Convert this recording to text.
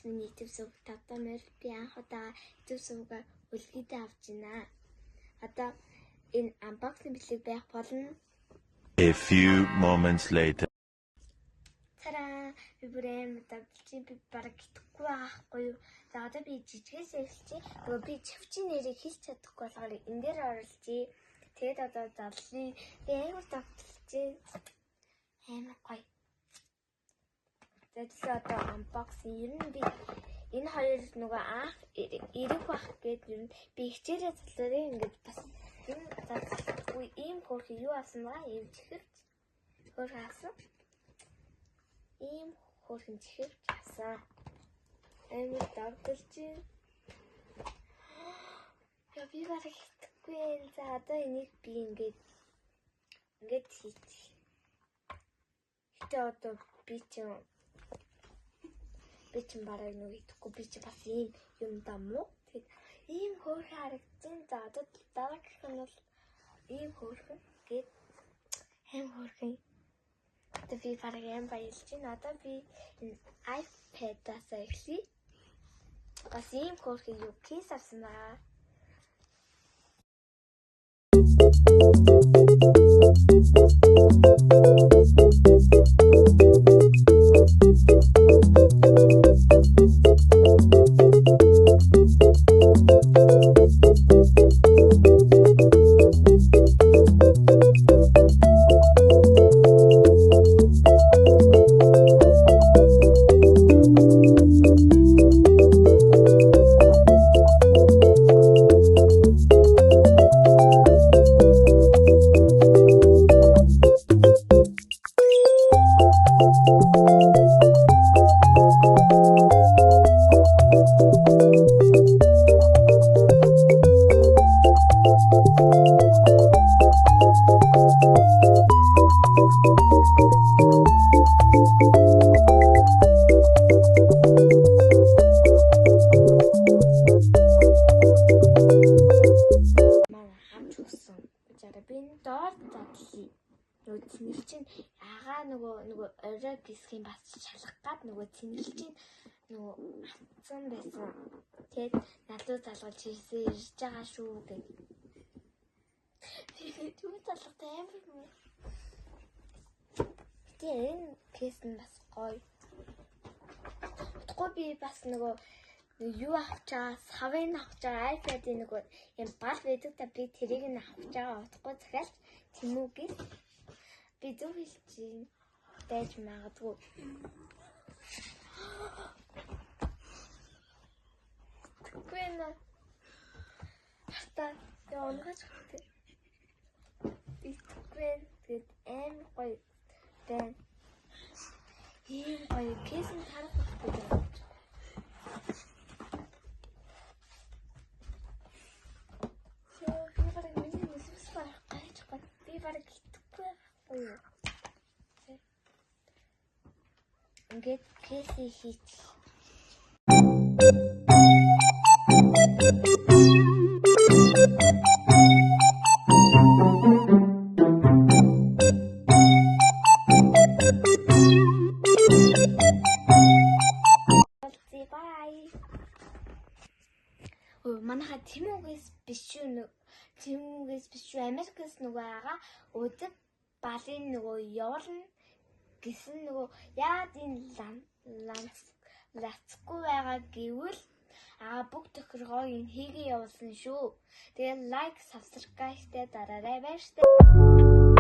миний YouTube сувг тавтамаар би анх удаа YouTube сувгаа үлгэдэ авч байна. Одоо энэ unboxing бичлэг байх болно. A few moments later. Тараа би бүрэн мэдээлж би бараг итгэхгүй байхгүй юу. За одоо би жижигээс эхэлчихье. Нөгөө би чавчийн нэрийг хэлж чадахгүй болохоор энэ дээр оруулчихъя. Тэгээд одоо зарлая. Би амар тавталчихъя. Амар гоё. Тэгэхээр одоо unboxing ер нь би энэ хоёр нөгөө анх эрэг бах гэдэг ер нь би хичээлээ залуураа ингэж бас энэ залуугүй ийм хөөрхи юу авсан байгаа ийм чихэрч хөөрхи авсан. Ийм хөөрхөн чихэрч авсан. Амар давталж байна. Я би барах итгэхгүй юм. За одоо энийг би ингэж хийчих. Гэтэ одоо би чинь бараг нэг итгэхгүй би чинь бас ийм юм даа мó. Тэгээд ийм хөөрхөн харагдсан. За одоо дараагийнх нь бол ийм хөөрхөн гээд хэм хөөрхөн. Одоо би бараг юм баялж байна. Одоо би энэ iPad-аас эхлэе. Бас ийм хөөрхөн юу кейс авсан байгаа. Цэнэл чинь ягаа нөгөө орой гисх юм бас шалгах гад нөгөө цэнэл чинь нөгөө хатсан байсан. Тэгээд надад залгуулж ирж байгаа шүү гэх. Юу залгахтай амар юм. Тэгээд энэ кейс нь бас гоё. Утгагүй би бас нөгөө юу авч байгаа, савын авч байгаа iPad-ийн нөгөө юм бал байдаг та би тэрийг нь авч байгаа. Утгагүй захиалж тэмүүгээс би зөв хэлчихээн байж магадгүй. Тэггүй нэ. Хата яа онгож хатээ. Тэггүй тэгээд амар гоё байна. Ийм гоё кейсэн харах хэрэгтэй. Би бараг миний нэсвс барах гайж гад. Би бараг итгэхгүй байхгүй. Ингээд кейси хийчих. Манайха Тэмүүгээс биш үү? Тэмүүгээс биш үү? Америкээс нөгөө байгаа өдөр балын нөгөө явуулна гэсэн нөгөө яад энэ лацгүй байгаа гэвэл бүх тохиргоо энэ хийгээ явуулсан шүү. Тэгээ лайк, subscribe-тэй дараарай баяр таа.